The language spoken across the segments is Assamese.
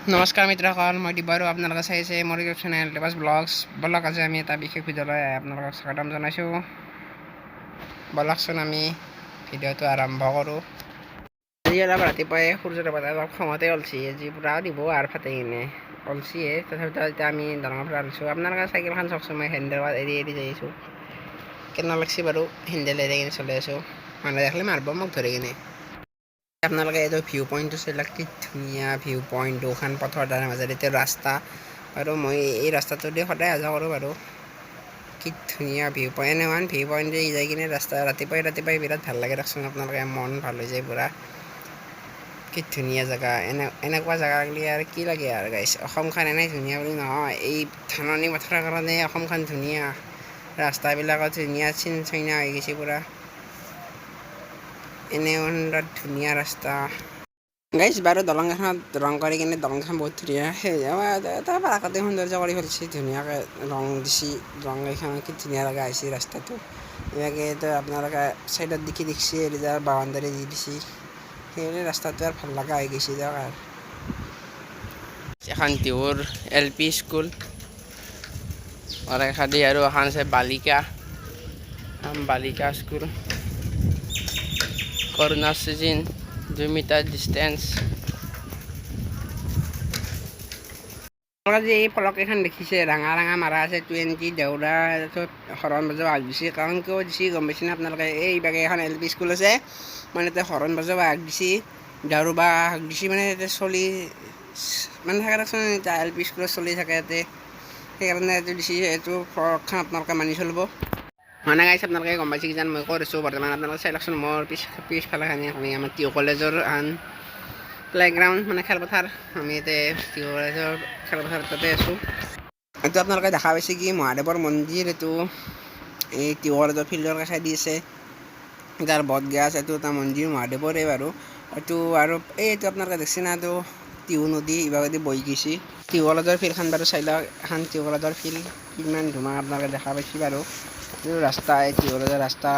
নমস্কাৰ মিত্ৰসকল, মই দিবাৰু আপোনালোকে চাইছে মোৰ ইউটিউব চেনেল দেৱাস ব্লগ। আজি আমি এটা বিশেষ ভিডিঅ'লৈ আপোনালোকক স্বাগতম জনাইছোঁ। বলকচোন আমি ভিডিঅ'টো আৰম্ভ কৰোঁ। আজি অলপ ৰাতিপুৱাই সূৰ্যৰ অলপ খঙতে ওলছি, আজি পূৰা দিব আৰু ফাটে কিনে ওলছিয়ে। তথাপিতো এতিয়া আমি দলঙৰ পৰা ওলছোঁ। আপোনালোকে চাইকেলখন চাওকচোন, মই হেণ্ডেল এৰি যাই আছোঁ। কেনে লাগছি বাৰু হেণ্ডেল এৰি কিনে চলাই আছোঁ। মানুহে দেখিলে মাৰিব মোক ধৰি কিনে। আপোনালোকে এইটো ভিউ পইণ্টটো চাইলক, কি ধুনীয়া ভিউ পইণ্ট। দুখন পথৰ দ্বাৰা মাজেৰে এতিয়া ৰাস্তা বাৰু, মই এই ৰাস্তাটো দি সদায় অহা যোৱা কৰোঁ বাৰু। কি ধুনীয়া ভিউ পইণ্ট, এনেহেন ভিউ পইণ্ট দি যাই কিনে ৰাস্তা ৰাতিপুৱাই বিৰাট ভাল লাগে। দেখোন আপোনালোকে মন ভাল হৈ যায় পূৰা। কি ধুনীয়া জেগা, এনেকুৱা জেগাগিলি আৰু কি লাগে আৰু গাইছ। অসমখন এনেই ধুনীয়া বুলি নহয়, এই ধাননি পথাৰৰ কাৰণে অসমখন ধুনীয়া। ৰাস্তাবিলাকত ধুনীয়া চিন চইনা হৈ গৈছে পূৰা। এনেহেন ধুনীয়া ৰাস্তা গাইছ। বাৰু দলং এখনত ৰং কৰি কিনে দলংখন বহুত ধুনীয়া তাৰ প্ৰাকৃতিক সৌন্দৰ্য কৰি পেলাইছে। ধুনীয়াকৈ ৰং দিছে, ৰং এইখন কি ধুনীয়া লগা হৈছে ৰাস্তাটো। এনেকৈতো আপোনালোকে চাইডত দেখি এৰিজাৰ বাউণ্ডাৰী দি দিছে, সেইকাৰণে ৰাস্তাটো আৰু ভাল লগা হৈ গৈছে দিয়ক। আৰু এখন তিহুৰ LP স্কুল অৰেখাদি, আৰু এখন আছে বালিকা school. Corona season, 2 metre distance. আপোনালোকে যে এই ফলককেইখন দেখিছে, ৰঙা মাৰা আছে 20 দেওৰা হৰণ বজাব আগ দিছে। কাৰণ কিয় দিছে গম পাইছে না আপোনালোকে? এই বাগে এখন LP স্কুল আছে, মানে তাতে হৰণ বজাব আগ দিছে, দাৰুবা আগ দিছে। মানে তাতে চলি মানে থাকে দেখোন, এতিয়া LP স্কুলত চলি থাকে ইয়াতে, সেইকাৰণে এইটো দিছে। এইটো ফলকখন আপোনালোকে মানি চলিব। মানে গাইছে আপোনালোকে গম পাইছে কিজান মই কৰিছোঁ বৰ্তমান। আপোনালোকে চাই লওকচোন মোৰ পিছফালেখিনি আমাৰ টিউ কলেজৰ প্লেগ্ৰাউণ্ড, মানে খেলপথাৰ। আমি এতিয়া টিউ কলেজৰ খেলপথাৰ তাতে আছোঁ। এইটো আপোনালোকে দেখা পাইছে কি মহাদেৱৰ মন্দিৰ। এইটো এই টিউ কলেজৰ ফিল্ডৰ কাষেদি আছে, যাৰ বটগছ। এইটো এটা মন্দিৰ মহাদেৱৰে বাৰু। এইটো আৰু এইটো আপোনালোকে দেখছে না, এইটো টিহু নদী ইভাগেদি বহি গৈছে। টিহু কলেজৰ ফিল্ডখন বাৰু চাই লওক, এখন টিহু কলেজৰ ফিল্ড কিমান ধুমা আপোনালোকে দেখা পাইছে বাৰু। এইটো ৰাস্তা, এই টিহু কলেজৰ ৰাস্তা,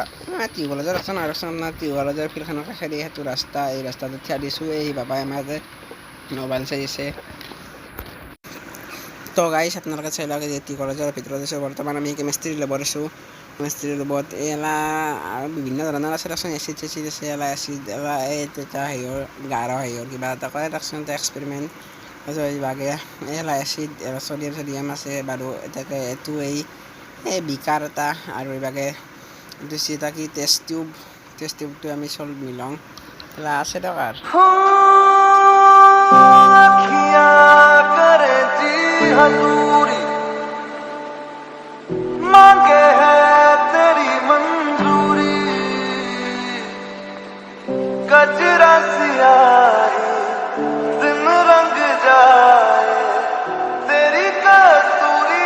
টিহু কলেজৰ ৰাস্তা নহয়, আপোনাৰ টিহু কলেজৰ ফিল্ডখনৰ কাষেদি সেইটো ৰাস্তা। এই ৰাস্তাটো থিয়া দিছোঁ। এই বাবাই আমাকে মোবাইল চাই আছে। তো গাইছ আপোনালোকে চাই লওক, এই টিহু কলেজৰ ভিতৰত আছোঁ বৰ্তমান। আমি কেমেষ্ট্ৰি লেবত আছোঁ। কেমেষ্ট্ৰি লেবত এলা আৰু বিভিন্ন ধৰণৰ আছে দেখোন, এচিড আছে, এলা এচিড এলা এই এটা হেৰিয়ৰ হেৰিয়ৰ কিবা এটা কৰে দেখোন, এটা এক্সপেৰিমেণ্ট ইভাগে এলা এচিড ছডিয়াম আছে বাৰু। এটাকে এইটো এই বিকাৰ এটা, আৰু ইভাগে এইটো এটা কি টেষ্ট টিউবটো আমি মিলাওঁ এলা আছে দিয়ক। আৰু मांगे है तेरी मंजूरी, गजरा सियाही दिन रंग जाए, तेरी कस्तूरी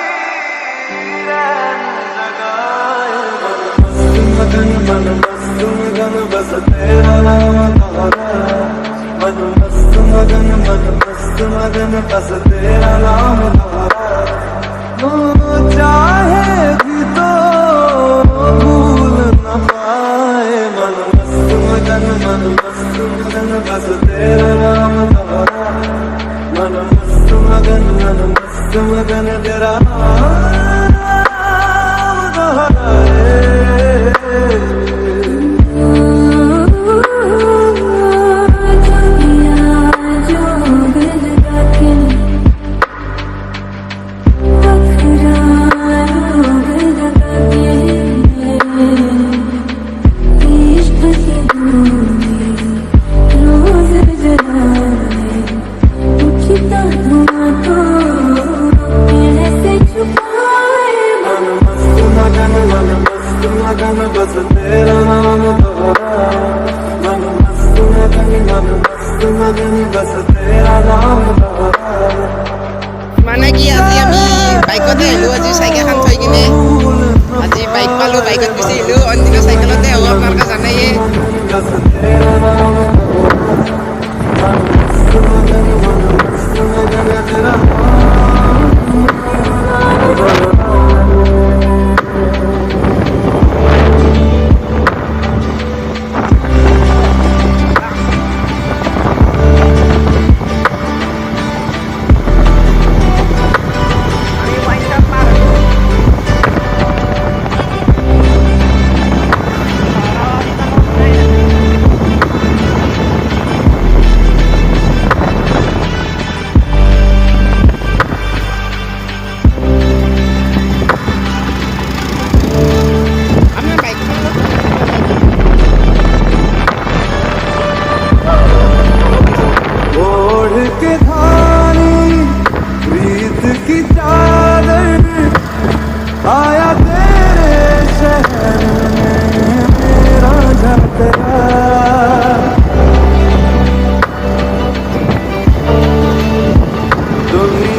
रैन लगाए। मगन बस तेरा नाम दोहरा, मन मस्त मगन बस तेरा नाम दोहरा। चाहे भी तो भूल न पाए, मन मस्त मगन बस तेरा नाम दोहरा। मन मस्त मगन तेरा नाम दोहराए।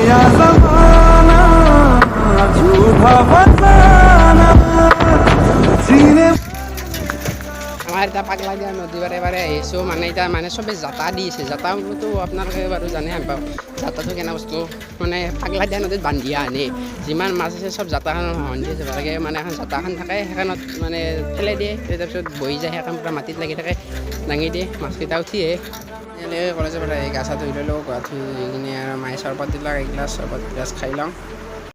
नया जमाना झूठा फसाना सीने আমাৰ এতিয়া পাগলা দিয়া নদী বাৰে বাৰে আহিছোঁ মানে এতিয়া মানে চবে জাতা দিছে জাতা বোলোতো আপোনালোকে বাৰু জানে আমি পাওঁ জাতাটো কেনে বস্তু মানে পাগলা দিয়া নদীত বান্ধি আনে যিমান মাছ আছে চব জাতাখন সন্ধিয়া যাব লাগে মানে এখন জাতাখন থাকে সেইখনত মানে ঠেলাই দিয়ে তাৰপিছত বহি যায় সেইখন পূৰা মাটিত লাগি থাকে দাঙি দিয়ে মাছকেইটা উঠি আহে এনেকৈ কলেজৰ পৰা গা চা ধুই ল'লোঁ গা ধুই কিনে আৰু মায়ে চৰবত দিলাক এগিলাচ চৰবত গিলাচ খাই লওঁ